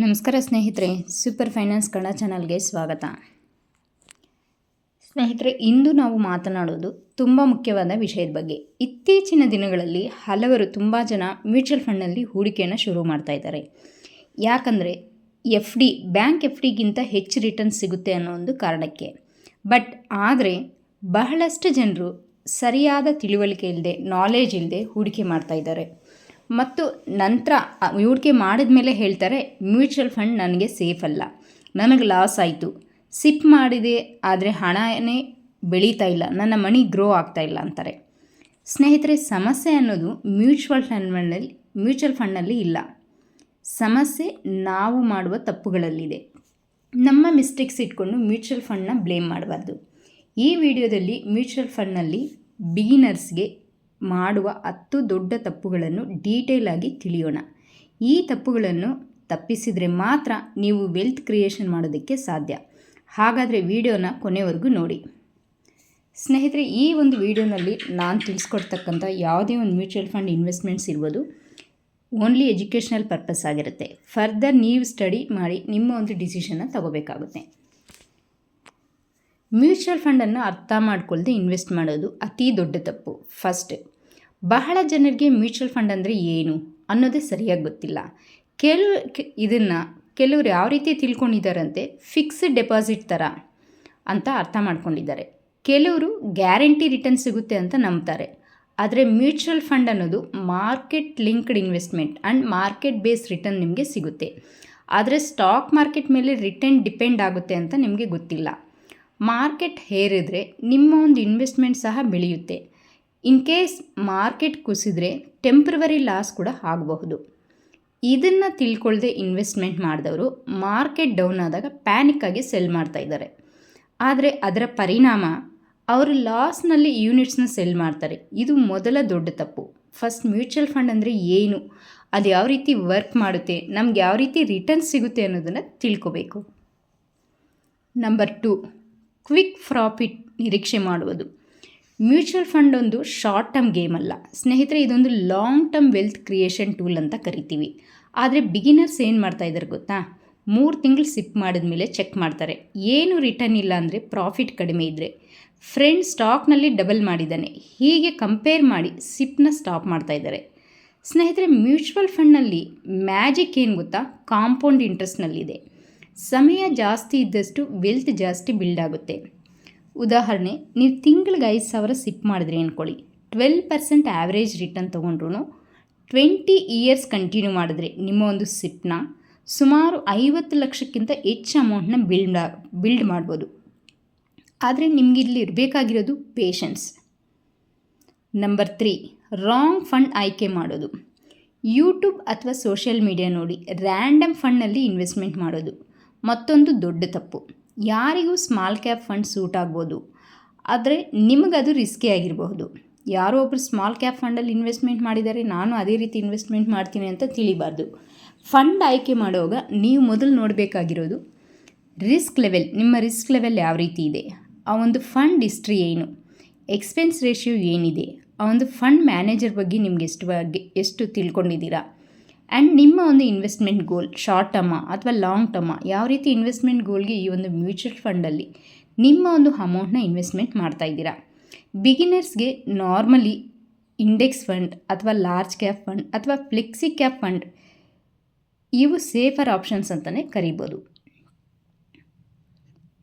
ನಮಸ್ಕಾರ ಸ್ನೇಹಿತರೆ, super finance Kannada ಚಾನಲ್ಗೆ ಸ್ವಾಗತ. ಸ್ನೇಹಿತರೆ, ಇಂದು ನಾವು ಮಾತನಾಡೋದು ತುಂಬ ಮುಖ್ಯವಾದ ವಿಷಯದ ಬಗ್ಗೆ. ಇತ್ತೀಚಿನ ದಿನಗಳಲ್ಲಿ ಹಲವರು ತುಂಬ ಜನ ಮ್ಯೂಚುವಲ್ ಫಂಡ್ನಲ್ಲಿ ಹೂಡಿಕೆಯನ್ನು ಶುರು ಮಾಡ್ತಾ ಇದ್ದಾರೆ. ಯಾಕಂದರೆ ಬ್ಯಾಂಕ್ ಎಫ್ ಡಿಗಿಂತ ಹೆಚ್ಚು ರಿಟರ್ನ್ ಸಿಗುತ್ತೆ ಅನ್ನೋ ಒಂದು ಕಾರಣಕ್ಕೆ. ಆದರೆ ಬಹಳಷ್ಟು ಜನರು ಸರಿಯಾದ ತಿಳುವಳಿಕೆ ಇಲ್ಲದೆ, ನಾಲೆಜ್ ಇಲ್ಲದೆ ಹೂಡಿಕೆ ಮಾಡ್ತಾ ಇದ್ದಾರೆ. ಮತ್ತು ನಂತರ ಹೂಡಿಕೆ ಮಾಡಿದ ಮೇಲೆ ಹೇಳ್ತಾರೆ, ಮ್ಯೂಚುವಲ್ ಫಂಡ್ ನನಗೆ ಸೇಫ್ ಅಲ್ಲ, ನನಗೆ ಲಾಸ್ ಆಯಿತು, ಸಿಪ್ ಮಾಡಿದೆ ಆದರೆ ಹಣನೇ ಬೆಳೀತಾ ಇಲ್ಲ, ನನ್ನ ಮನಿ ಗ್ರೋ ಆಗ್ತಾ ಇಲ್ಲ ಅಂತಾರೆ. ಸ್ನೇಹಿತರೆ, ಸಮಸ್ಯೆ ಅನ್ನೋದು ಮ್ಯೂಚುವಲ್ ಫಂಡ್ನಲ್ಲಿ ಇಲ್ಲ. ಸಮಸ್ಯೆ ನಾವು ಮಾಡುವ ತಪ್ಪುಗಳಲ್ಲಿದೆ. ನಮ್ಮ ಮಿಸ್ಟೇಕ್ಸ್ ಇಟ್ಕೊಂಡು ಮ್ಯೂಚುವಲ್ ಫಂಡ್ನ ಬ್ಲೇಮ್ ಮಾಡಬಾರ್ದು. ಈ ವಿಡಿಯೋದಲ್ಲಿ ಮ್ಯೂಚುವಲ್ ಫಂಡ್ನಲ್ಲಿ ಬಿಗಿನರ್ಸ್ಗೆ ಮಾಡುವ 10 ದೊಡ್ಡ ತಪ್ಪುಗಳನ್ನು ಡೀಟೇಲ್ ಆಗಿ ತಿಳಿಯೋಣ. ಈ ತಪ್ಪುಗಳನ್ನು ತಪ್ಪಿಸಿದರೆ ಮಾತ್ರ ನೀವು ವೆಲ್ತ್ ಕ್ರಿಯೇಷನ್ ಮಾಡೋದಕ್ಕೆ ಸಾಧ್ಯ. ಹಾಗಾದರೆ ವಿಡಿಯೋನ ಕೊನೆವರೆಗೂ ನೋಡಿ. ಸ್ನೇಹಿತರೆ, ಈ ಒಂದು ವಿಡಿಯೋನಲ್ಲಿ ನಾನು ತಿಳಿಸ್ಕೊಡ್ತಕ್ಕಂಥ ಯಾವುದೇ ಒಂದು ಮ್ಯೂಚುವಲ್ ಫಂಡ್ ಇನ್ವೆಸ್ಟ್ಮೆಂಟ್ಸ್ ಇರ್ಬೋದು, ಓನ್ಲಿ ಎಜುಕೇಷನಲ್ ಪರ್ಪಸ್ ಆಗಿರುತ್ತೆ. ಫರ್ದರ್ ನೀವು ಸ್ಟಡಿ ಮಾಡಿ ನಿಮ್ಮ ಒಂದು ಡಿಸಿಷನ್ನ ತಗೋಬೇಕಾಗುತ್ತೆ. ಮ್ಯೂಚುವಲ್ ಫಂಡನ್ನು ಅರ್ಥ ಮಾಡ್ಕೊಳ್ದೆ ಇನ್ವೆಸ್ಟ್ ಮಾಡೋದು ಅತಿ ದೊಡ್ಡ ತಪ್ಪು. ಫಸ್ಟ್, ಬಹಳ ಜನರಿಗೆ ಮ್ಯೂಚುವಲ್ ಫಂಡ್ ಅಂದರೆ ಏನು ಅನ್ನೋದೇ ಸರಿಯಾಗಿ ಗೊತ್ತಿಲ್ಲ. ಕೆಲವರು ಯಾವ ರೀತಿ ತಿಳ್ಕೊಂಡಿದ್ದಾರಂತೆ, ಫಿಕ್ಸ್ಡ್ ಡೆಪಾಸಿಟ್ ಥರ ಅಂತ ಅರ್ಥ ಮಾಡ್ಕೊಂಡಿದ್ದಾರೆ. ಕೆಲವರು ಗ್ಯಾರಂಟಿ ರಿಟರ್ನ್ ಸಿಗುತ್ತೆ ಅಂತ ನಂಬ್ತಾರೆ. ಆದರೆ ಮ್ಯೂಚುವಲ್ ಫಂಡ್ ಅನ್ನೋದು market linked investment and market based return ನಿಮಗೆ ಸಿಗುತ್ತೆ. ಆದರೆ ಸ್ಟಾಕ್ ಮಾರ್ಕೆಟ್ ಮೇಲೆ ರಿಟರ್ನ್ ಡಿಪೆಂಡ್ ಆಗುತ್ತೆ ಅಂತ ನಿಮಗೆ ಗೊತ್ತಿಲ್ಲ. ಮಾರ್ಕೆಟ್ ಏರಿದ್ರೆ ನಿಮ್ಮ ಒಂದು ಇನ್ವೆಸ್ಟ್ಮೆಂಟ್ ಸಹ ಬೆಳೆಯುತ್ತೆ. ಇನ್ ಕೇಸ್ ಮಾರ್ಕೆಟ್ ಕುಸಿದ್ರೆ ಟೆಂಪ್ರವರಿ ಲಾಸ್ ಕೂಡ ಆಗಬಹುದು. ಇದನ್ನು ತಿಳ್ಕೊಳ್ಳದೆ ಇನ್ವೆಸ್ಟ್ಮೆಂಟ್ ಮಾಡಿದವರು ಮಾರ್ಕೆಟ್ ಡೌನ್ ಆದಾಗ ಪ್ಯಾನಿಕ್ ಆಗಿ ಸೆಲ್ ಮಾಡ್ತಾ ಇದ್ದಾರೆ. ಆದರೆ ಅದರ ಪರಿಣಾಮ ಅವರು ಲಾಸ್ನಲ್ಲಿ ಯೂನಿಟ್ಸ್ನ ಸೆಲ್ ಮಾಡ್ತಾರೆ. ಇದು ಮೊದಲ ದೊಡ್ಡ ತಪ್ಪು. ಫಸ್ಟ್, ಮ್ಯೂಚುವಲ್ ಫಂಡ್ ಅಂದರೆ ಏನು, ಅದು ಯಾವ ರೀತಿ ವರ್ಕ್ ಮಾಡುತ್ತೆ, ನಮ್ಗೆ ಯಾವ ರೀತಿ ರಿಟರ್ನ್ ಸಿಗುತ್ತೆ ಅನ್ನೋದನ್ನು ತಿಳ್ಕೋಬೇಕು. ನಂಬರ್ 2, ಕ್ವಿಕ್ ಪ್ರಾಫಿಟ್ ನಿರೀಕ್ಷೆ ಮಾಡುವುದು. ಮ್ಯೂಚುವಲ್ ಫಂಡ್ ಒಂದು ಶಾರ್ಟ್ ಟರ್ಮ್ ಗೇಮ್ ಅಲ್ಲ ಸ್ನೇಹಿತರೆ, ಇದೊಂದು long term wealth creation tool ಅಂತ ಕರಿತೀವಿ. ಆದರೆ ಬಿಗಿನರ್ಸ್ ಏನು ಮಾಡ್ತಾ ಇದ್ದಾರೆ ಗೊತ್ತಾ, 3 ತಿಂಗಳು ಸಿಪ್ ಮಾಡಿದ ಮೇಲೆ ಚೆಕ್ ಮಾಡ್ತಾರೆ. ಏನು ರಿಟರ್ನ್ ಇಲ್ಲ ಅಂದರೆ, ಪ್ರಾಫಿಟ್ ಕಡಿಮೆ ಇದ್ದರೆ, ಫ್ರೆಂಡ್ ಸ್ಟಾಕ್ನಲ್ಲಿ ಡಬಲ್ ಮಾಡಿದ್ದಾನೆ, ಹೀಗೆ ಕಂಪೇರ್ ಮಾಡಿ ಸಿಪ್ನ ಸ್ಟಾಪ್ ಮಾಡ್ತಾ ಇದ್ದಾರೆ. ಸ್ನೇಹಿತರೆ, ಮ್ಯೂಚುವಲ್ ಫಂಡ್ನಲ್ಲಿ ಮ್ಯಾಜಿಕ್ ಏನು ಗೊತ್ತಾ, ಕಾಂಪೌಂಡ್ ಇಂಟ್ರೆಸ್ಟ್ನಲ್ಲಿದೆ. ಸಮಯ ಜಾಸ್ತಿ ಇದ್ದಷ್ಟು ವೆಲ್ತ್ ಜಾಸ್ತಿ ಬಿಲ್ಡ್ ಆಗುತ್ತೆ. ಉದಾಹರಣೆ, ನೀವು ತಿಂಗಳಿಗೆ 5,000 ಸಿಪ್ ಮಾಡಿದ್ರಿ ಅಂದ್ಕೊಳ್ಳಿ, 12% ಆ್ಯಾವ್ರೇಜ್ ರಿಟರ್ನ್ ತೊಗೊಂಡ್ರು 20 ಇಯರ್ಸ್ ಕಂಟಿನ್ಯೂ ಮಾಡಿದ್ರೆ ನಿಮ್ಮ ಒಂದು ಸಿಪ್ನ ಸುಮಾರು 50 ಲಕ್ಷಕ್ಕಿಂತ ಹೆಚ್ಚು ಅಮೌಂಟ್ನ ಬಿಲ್ಡ್ ಮಾಡ್ಬೋದು. ಆದರೆ ನಿಮ್ಗೆ ಇಲ್ಲಿ ಇರಬೇಕಾಗಿರೋದು ಪೇಷನ್ಸ್. ನಂಬರ್ 3, ರಾಂಗ್ ಫಂಡ್ ಆಯ್ಕೆ ಮಾಡೋದು. ಯೂಟ್ಯೂಬ್ ಅಥವಾ ಸೋಷಿಯಲ್ ಮೀಡಿಯಾ ನೋಡಿ ರ್ಯಾಂಡಮ್ ಫಂಡ್ನಲ್ಲಿ ಇನ್ವೆಸ್ಟ್ಮೆಂಟ್ ಮಾಡೋದು ಮತ್ತೊಂದು ದೊಡ್ಡ ತಪ್ಪು. ಯಾರಿಗೂ ಸ್ಮಾಲ್ ಕ್ಯಾಪ್ ಫಂಡ್ ಸೂಟ್ ಆಗ್ಬೋದು, ಆದರೆ ನಿಮಗದು ರಿಸ್ಕಿ ಆಗಿರಬಹುದು. ಯಾರೋ ಒಬ್ಬರು ಸ್ಮಾಲ್ ಕ್ಯಾಪ್ ಫಂಡಲ್ಲಿ ಇನ್ವೆಸ್ಟ್ಮೆಂಟ್ ಮಾಡಿದ್ದಾರೆ, ನಾನು ಅದೇ ರೀತಿ ಇನ್ವೆಸ್ಟ್ಮೆಂಟ್ ಮಾಡ್ತೀನಿ ಅಂತ ತಿಳಿಬಾರ್ದು. ಫಂಡ್ ಆಯ್ಕೆ ಮಾಡುವಾಗ ನೀವು ಮೊದಲು ನೋಡಬೇಕಾಗಿರೋದು ರಿಸ್ಕ್ ಲೆವೆಲ್. ನಿಮ್ಮ ರಿಸ್ಕ್ ಲೆವೆಲ್ ಯಾವ ರೀತಿ ಇದೆ, ಆ ಒಂದು ಫಂಡ್ ಹಿಸ್ಟ್ರಿ ಏನು, ಎಕ್ಸ್ಪೆನ್ಸ್ ರೇಷಿಯೋ ಏನಿದೆ, ಆ ಒಂದು ಫಂಡ್ ಮ್ಯಾನೇಜರ್ ಬಗ್ಗೆ ನಿಮ್ಗೆ ಎಷ್ಟು ತಿಳ್ಕೊಂಡಿದ್ದೀರಾ, ಆ್ಯಂಡ್ ನಿಮ್ಮ ಒಂದು ಇನ್ವೆಸ್ಟ್ಮೆಂಟ್ ಗೋಲ್ ಶಾರ್ಟ್ ಟರ್ಮ ಅಥವಾ ಲಾಂಗ್ ಟರ್ಮ, ಯಾವ ರೀತಿ ಇನ್ವೆಸ್ಟ್ಮೆಂಟ್ ಗೋಲ್ಗೆ ಈ ಒಂದು ಮ್ಯೂಚುವಲ್ ಫಂಡಲ್ಲಿ ನಿಮ್ಮ ಒಂದು ಅಮೌಂಟ್ನ ಇನ್ವೆಸ್ಟ್ಮೆಂಟ್ ಮಾಡ್ತಾ ಇದ್ದೀರಾ. ಬಿಗಿನರ್ಸ್ಗೆ ನಾರ್ಮಲಿ ಇಂಡೆಕ್ಸ್ ಫಂಡ್ ಅಥವಾ ಲಾರ್ಜ್ ಕ್ಯಾಪ್ ಫಂಡ್ ಅಥವಾ ಫ್ಲೆಕ್ಸಿ ಕ್ಯಾಪ್ ಫಂಡ್ ಇವು ಸೇಫರ್ ಆಪ್ಷನ್ಸ್ ಅಂತಲೇ ಕರಿಬೋದು.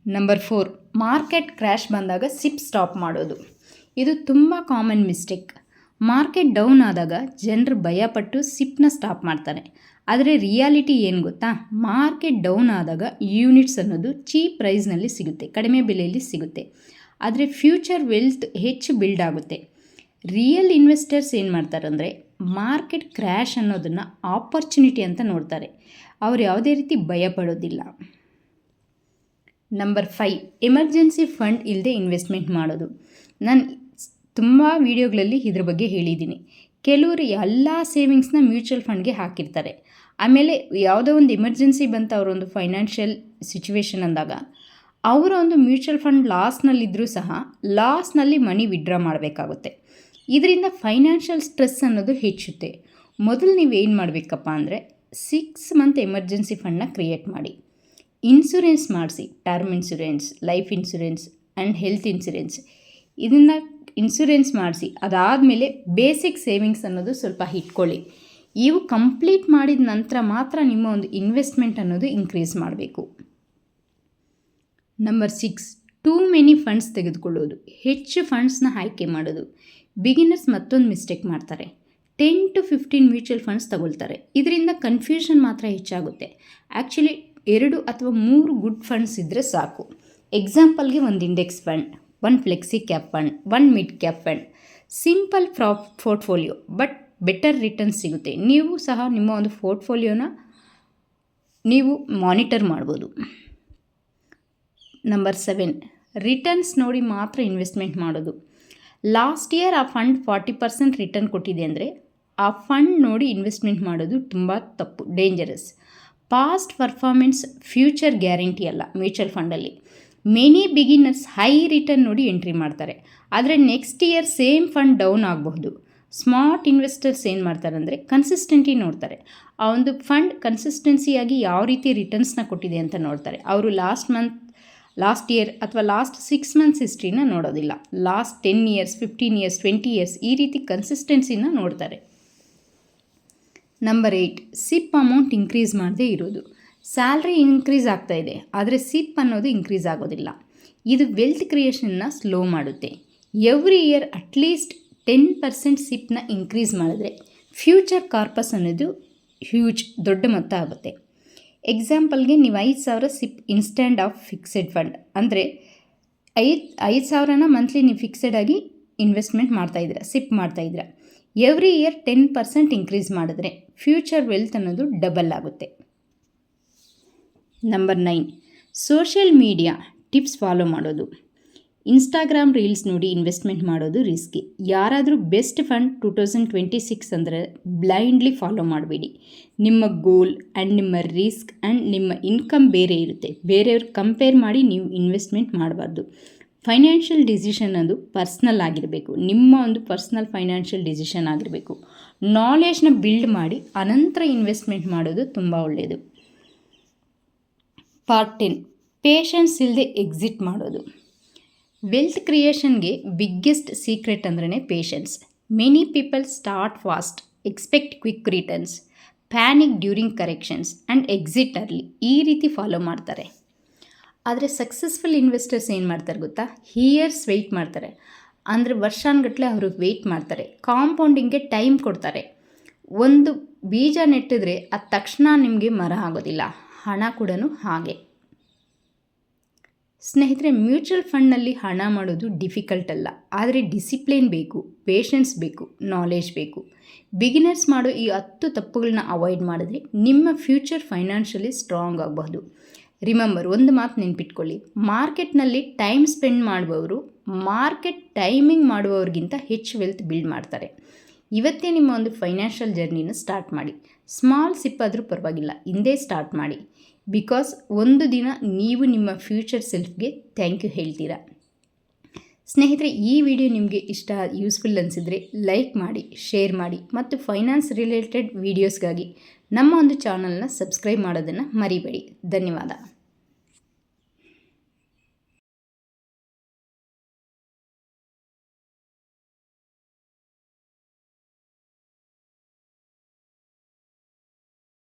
ನಂಬರ್ 4, ಮಾರ್ಕೆಟ್ ಕ್ರ್ಯಾಶ್ ಬಂದಾಗ ಸಿಪ್ ಸ್ಟಾಪ್ ಮಾಡೋದು. ಇದು ತುಂಬ ಕಾಮನ್ ಮಿಸ್ಟೇಕ್. ಮಾರ್ಕೆಟ್ ಡೌನ್ ಆದಾಗ ಜನರು ಭಯಪಟ್ಟು ಸಿಪ್ನ ಸ್ಟಾಪ್ ಮಾಡ್ತಾರೆ. ಆದರೆ ರಿಯಾಲಿಟಿ ಏನು ಗೊತ್ತಾ, ಮಾರ್ಕೆಟ್ ಡೌನ್ ಆದಾಗ ಯೂನಿಟ್ಸ್ ಅನ್ನೋದು ಚೀಪ್ ಪ್ರೈಸ್ನಲ್ಲಿ ಸಿಗುತ್ತೆ, ಕಡಿಮೆ ಬೆಲೆಯಲ್ಲಿ ಸಿಗುತ್ತೆ. ಆದರೆ ಫ್ಯೂಚರ್ ವೆಲ್ತ್ ಹೆಚ್ಚು ಬಿಲ್ಡ್ ಆಗುತ್ತೆ. ರಿಯಲ್ ಇನ್ವೆಸ್ಟರ್ಸ್ ಏನು ಮಾಡ್ತಾರೆ ಅಂದರೆ, ಮಾರ್ಕೆಟ್ ಕ್ರ್ಯಾಶ್ ಅನ್ನೋದನ್ನು ಆಪರ್ಚುನಿಟಿ ಅಂತ ನೋಡ್ತಾರೆ. ಅವರು ಯಾವುದೇ ರೀತಿ ಭಯಪಡೋದಿಲ್ಲ. ನಂಬರ್ 5, ಎಮರ್ಜೆನ್ಸಿ ಫಂಡ್ ಇಲ್ಲದೆ ಇನ್ವೆಸ್ಟ್ಮೆಂಟ್ ಮಾಡೋದು. ನಾನು ತುಂಬ ವಿಡಿಯೋಗಳಲ್ಲಿ ಇದ್ರ ಬಗ್ಗೆ ಹೇಳಿದ್ದೀನಿ. ಕೆಲವರು ಎಲ್ಲ ಸೇವಿಂಗ್ಸ್ನ ಮ್ಯೂಚುವಲ್ ಫಂಡ್ಗೆ ಹಾಕಿರ್ತಾರೆ. ಆಮೇಲೆ ಯಾವುದೋ ಒಂದು ಎಮರ್ಜೆನ್ಸಿ ಬಂತು, ಅವರೊಂದು ಫೈನಾನ್ಷಿಯಲ್ ಸಿಚುವೇಶನ್ ಅಂದಾಗ ಅವರ ಒಂದು ಮ್ಯೂಚುವಲ್ ಫಂಡ್ ಲಾಸ್ನಲ್ಲಿದ್ದರೂ ಸಹ ಲಾಸ್ನಲ್ಲಿ ಮನಿ ವಿಡ್ರಾ ಮಾಡಬೇಕಾಗುತ್ತೆ. ಇದರಿಂದ ಫೈನಾನ್ಷಿಯಲ್ ಸ್ಟ್ರೆಸ್ ಅನ್ನೋದು ಹೆಚ್ಚುತ್ತೆ. ಮೊದಲು ನೀವು ಏನು ಮಾಡಬೇಕಪ್ಪ ಅಂದರೆ, 6 ಮಂತ್ ಎಮರ್ಜೆನ್ಸಿ ಫಂಡನ್ನ ಕ್ರಿಯೇಟ್ ಮಾಡಿ. ಇನ್ಶೂರೆನ್ಸ್ ಮಾಡಿಸಿ, term insurance, life insurance and health insurance. ಇದನ್ನು ಇನ್ಶೂರೆನ್ಸ್ ಮಾಡಿಸಿ, ಅದಾದಮೇಲೆ ಬೇಸಿಕ್ ಸೇವಿಂಗ್ಸ್ ಅನ್ನೋದು ಸ್ವಲ್ಪ ಇಟ್ಕೊಳ್ಳಿ. ಇವು ಕಂಪ್ಲೀಟ್ ಮಾಡಿದ ನಂತರ ಮಾತ್ರ ನಿಮ್ಮ ಒಂದು ಇನ್ವೆಸ್ಟ್ಮೆಂಟ್ ಅನ್ನೋದು ಇನ್ಕ್ರೀಸ್ ಮಾಡಬೇಕು. ನಂಬರ್ 6, ಟೂ ಮೆನಿ ಫಂಡ್ಸ್ ತೆಗೆದುಕೊಳ್ಳೋದು, ಹೆಚ್ಚು ಫಂಡ್ಸ್ನ ಆಯ್ಕೆ ಮಾಡೋದು. ಬಿಗಿನರ್ಸ್ ಮತ್ತೊಂದು ಮಿಸ್ಟೇಕ್ ಮಾಡ್ತಾರೆ, 10 to 15 ಮ್ಯೂಚುವಲ್ ಫಂಡ್ಸ್ ತಗೊಳ್ತಾರೆ. ಇದರಿಂದ ಕನ್ಫ್ಯೂಷನ್ ಮಾತ್ರ ಹೆಚ್ಚಾಗುತ್ತೆ. ಆ್ಯಕ್ಚುಲಿ 2 ಅಥವಾ 3 ಗುಡ್ ಫಂಡ್ಸ್ ಇದ್ದರೆ ಸಾಕು. ಎಕ್ಸಾಂಪಲ್ಗೆ ಒಂದು index fund, 1 flexi cap fund, 1 mid cap fund. Simple portfolio but better returns ಸಿಗುತ್ತೆ. ನೀವು ಸಹ ನಿಮ್ಮ ಒಂದು ಪೋರ್ಟ್ಫೋಲಿಯೋನ ನೀವು ಮಾನಿಟರ್ ಮಾಡ್ಬೋದು. ನಂಬರ್ 7, ರಿಟರ್ನ್ಸ್ ನೋಡಿ ಮಾತ್ರ ಇನ್ವೆಸ್ಟ್ಮೆಂಟ್ ಮಾಡೋದು. ಲಾಸ್ಟ್ ಇಯರ್ ಆ ಫಂಡ್ 40% ರಿಟರ್ನ್ ಕೊಟ್ಟಿದೆ ಅಂದರೆ ಆ ಫಂಡ್ ನೋಡಿ ಇನ್ವೆಸ್ಟ್ಮೆಂಟ್ ಮಾಡೋದು ತುಂಬ ತಪ್ಪು, dangerous. Past performance future guarantee ಅಲ್ಲ ಮ್ಯೂಚುವಲ್ ಫಂಡಲ್ಲಿ. ಮೆನಿ ಬಿಗಿನರ್ಸ್ ಹೈ ರಿಟರ್ನ್ ನೋಡಿ ಎಂಟ್ರಿ ಮಾಡ್ತಾರೆ, ಆದರೆ next year same fund down ಆಗಬಹುದು. ಸ್ಮಾರ್ಟ್ ಇನ್ವೆಸ್ಟರ್ಸ್ ಏನು ಮಾಡ್ತಾರೆ ಅಂದರೆ ಕನ್ಸಿಸ್ಟೆಂಟಿ ನೋಡ್ತಾರೆ. ಆ ಒಂದು ಫಂಡ್ ಕನ್ಸಿಸ್ಟೆನ್ಸಿಯಾಗಿ ಯಾವ ರೀತಿ ರಿಟರ್ನ್ಸ್ನ ಕೊಟ್ಟಿದೆ ಅಂತ ನೋಡ್ತಾರೆ. ಅವರು ಲಾಸ್ಟ್ ಇಯರ್ ಅಥವಾ ಲಾಸ್ಟ್ 6 ಮಂತ್ಸ್ ಹಿಸ್ಟ್ರಿನ ನೋಡೋದಿಲ್ಲ. ಲಾಸ್ಟ್ 10 ಇಯರ್ಸ್, 15 ಇಯರ್ಸ್, 20 ಇಯರ್ಸ್ ಈ ರೀತಿ ಕನ್ಸಿಸ್ಟೆನ್ಸಿನ ನೋಡ್ತಾರೆ. ನಂಬರ್ 8, ಸಿಪ್ ಅಮೌಂಟ್ ಇನ್ಕ್ರೀಸ್ ಮಾಡದೇ ಇರೋದು. ಸ್ಯಾಲ್ರಿ ಇನ್ಕ್ರೀಸ್ ಆಗ್ತಾ ಇದೆ, ಆದರೆ ಸಿಪ್ ಅನ್ನೋದು ಇನ್ಕ್ರೀಸ್ ಆಗೋದಿಲ್ಲ. ಇದು ವೆಲ್ತ್ ಕ್ರಿಯೇಷನ್ನ ಸ್ಲೋ ಮಾಡುತ್ತೆ. ಎವ್ರಿ ಇಯರ್ ಅಟ್ಲೀಸ್ಟ್ 10% ಸಿಪ್ನ ಇನ್ಕ್ರೀಸ್ ಮಾಡಿದ್ರೆ ಫ್ಯೂಚರ್ ಕಾರ್ಪಸ್ ಅನ್ನೋದು ದೊಡ್ಡ ಮೊತ್ತ ಆಗುತ್ತೆ. ಎಕ್ಸಾಂಪಲ್ಗೆ ನೀವು 5,000 SIP instead of fixed fund ಅಂದರೆ 5,000ನ ಮಂತ್ಲಿ ನೀವು ಫಿಕ್ಸೆಡ್ ಆಗಿ ಇನ್ವೆಸ್ಟ್ಮೆಂಟ್ ಮಾಡ್ತಾಯಿದ್ದೀರಾ, ಸಿಪ್ ಮಾಡ್ತಾಯಿದ್ದೀರಾ. ಎವ್ರಿ ಇಯರ್ 10% ಇನ್ಕ್ರೀಸ್ ಮಾಡಿದ್ರೆ ಫ್ಯೂಚರ್ ವೆಲ್ತ್ ಅನ್ನೋದು ಡಬಲ್ ಆಗುತ್ತೆ. Number 9, social media tips follow ಮಾಡೋದು. ಇನ್ಸ್ಟಾಗ್ರಾಮ್ ರೀಲ್ಸ್ ನೋಡಿ ಇನ್ವೆಸ್ಟ್ಮೆಂಟ್ ಮಾಡೋದು ರಿಸ್ಕಿ. ಯಾರಾದರೂ ಬೆಸ್ಟ್ ಫಂಡ್ 2026 ಅಂದರೆ ಬ್ಲೈಂಡ್ಲಿ ಫಾಲೋ ಮಾಡಬೇಡಿ. ನಿಮ್ಮ ಗೋಲ್ ಆ್ಯಂಡ್ ನಿಮ್ಮ ರಿಸ್ಕ್ ಆ್ಯಂಡ್ ನಿಮ್ಮ ಇನ್ಕಮ್ ಬೇರೆ ಇರುತ್ತೆ. ಬೇರೆಯವ್ರು ಕಂಪೇರ್ ಮಾಡಿ ನೀವು ಇನ್ವೆಸ್ಟ್ಮೆಂಟ್ ಮಾಡಬಾರ್ದು. ಫೈನಾನ್ಷಿಯಲ್ ಡಿಸಿಷನ್ ಅದು ಪರ್ಸ್ನಲ್ ಆಗಿರಬೇಕು. ನಿಮ್ಮ ಒಂದು ಪರ್ಸ್ನಲ್ ಫೈನಾನ್ಷಿಯಲ್ ಡಿಸಿಷನ್ ಆಗಿರಬೇಕು. ನಾಲೆಜ್ನ ಬಿಲ್ಡ್ ಮಾಡಿ ಅನಂತರ ಇನ್ವೆಸ್ಟ್ಮೆಂಟ್ ಮಾಡೋದು ತುಂಬ ಒಳ್ಳೆಯದು. ಪಾರ್ಟ್ 10, ಪೇಷನ್ಸ್ ಇಲ್ಲದೆ ಎಕ್ಸಿಟ್ ಮಾಡೋದು. ವೆಲ್ತ್ ಕ್ರಿಯೇಷನ್ಗೆ ಬಿಗ್ಗೆಸ್ಟ್ ಸೀಕ್ರೆಟ್ ಅಂದ್ರೇ patience. Many people start fast, expect quick returns, panic during corrections and exit early. ಈ ರೀತಿ ಫಾಲೋ ಮಾಡ್ತಾರೆ. ಆದರೆ ಸಕ್ಸಸ್ಫುಲ್ ಇನ್ವೆಸ್ಟರ್ಸ್ ಏನು ಮಾಡ್ತಾರೆ ಗೊತ್ತಾ? ಇಯರ್ಸ್ ವೆಯ್ಟ್ ಮಾಡ್ತಾರೆ. ಅಂದರೆ ವರ್ಷಾನುಗಟ್ಟಲೆ ಅವರು ವೆಯ್ಟ್ ಮಾಡ್ತಾರೆ. ಕಾಂಪೌಂಡಿಂಗ್ಗೆ ಟೈಮ್ ಕೊಡ್ತಾರೆ. ಒಂದು ಬೀಜ ನೆಟ್ಟಿದ್ರೆ ಅದು ತಕ್ಷಣ ನಿಮಗೆ ಮರ ಆಗೋದಿಲ್ಲ. ಹಣ ಕೂಡ ಹಾಗೆ. ಸ್ನೇಹಿತರೆ, ಮ್ಯೂಚುವಲ್ ಫಂಡ್ನಲ್ಲಿ ಹಣ ಮಾಡೋದು ಡಿಫಿಕಲ್ಟ್ ಅಲ್ಲ, ಆದರೆ ಡಿಸಿಪ್ಲಿನ್ ಬೇಕು, ಪೇಷನ್ಸ್ ಬೇಕು, ನಾಲೆಜ್ ಬೇಕು. ಬಿಗಿನರ್ಸ್ ಮಾಡೋ ಈ 10 ತಪ್ಪುಗಳನ್ನ ಅವಾಯ್ಡ್ ಮಾಡಿದ್ರೆ ನಿಮ್ಮ ಫ್ಯೂಚರ್ ಫೈನಾನ್ಷಿಯಲಿ ಸ್ಟ್ರಾಂಗ್ ಆಗಬಹುದು. ರಿಮೆಂಬರ್, ಒಂದು ಮಾತು ನೆನ್ಪಿಟ್ಕೊಳ್ಳಿ, ಮಾರ್ಕೆಟ್ನಲ್ಲಿ ಟೈಮ್ ಸ್ಪೆಂಡ್ ಮಾಡುವವರು ಮಾರ್ಕೆಟ್ ಟೈಮಿಂಗ್ ಮಾಡುವವ್ರಿಗಿಂತ ಹೆಚ್ಚು ವೆಲ್ತ್ ಬಿಲ್ಡ್ ಮಾಡ್ತಾರೆ. ಇವತ್ತೇ ನಿಮ್ಮ ಒಂದು ಫೈನಾನ್ಷಿಯಲ್ ಜರ್ನಿನ ಸ್ಟಾರ್ಟ್ ಮಾಡಿ. ಸ್ಮಾಲ್ ಸಿಪ್ ಆದರೂ ಪರವಾಗಿಲ್ಲ, ಹಿಂದೆ ಸ್ಟಾರ್ಟ್ ಮಾಡಿ. ಬಿಕಾಸ್ ಒಂದು ದಿನ ನೀವು ನಿಮ್ಮ ಫ್ಯೂಚರ್ ಸೆಲ್ಫ್ಗೆ ಥ್ಯಾಂಕ್ ಯು ಹೇಳ್ತೀರಾ. ಸ್ನೇಹಿತರೆ, ಈ ವಿಡಿಯೋ ನಿಮಗೆ ಯೂಸ್ಫುಲ್ ಅನಿಸಿದರೆ ಲೈಕ್ ಮಾಡಿ, ಶೇರ್ ಮಾಡಿ ಮತ್ತು ಫೈನಾನ್ಸ್ ರಿಲೇಟೆಡ್ ವೀಡಿಯೋಸ್ಗಾಗಿ ನಮ್ಮ ಒಂದು ಚಾನಲ್ನ ಸಬ್ಸ್ಕ್ರೈಬ್ ಮಾಡೋದನ್ನು ಮರಿಬೇಡಿ. ಧನ್ಯವಾದ.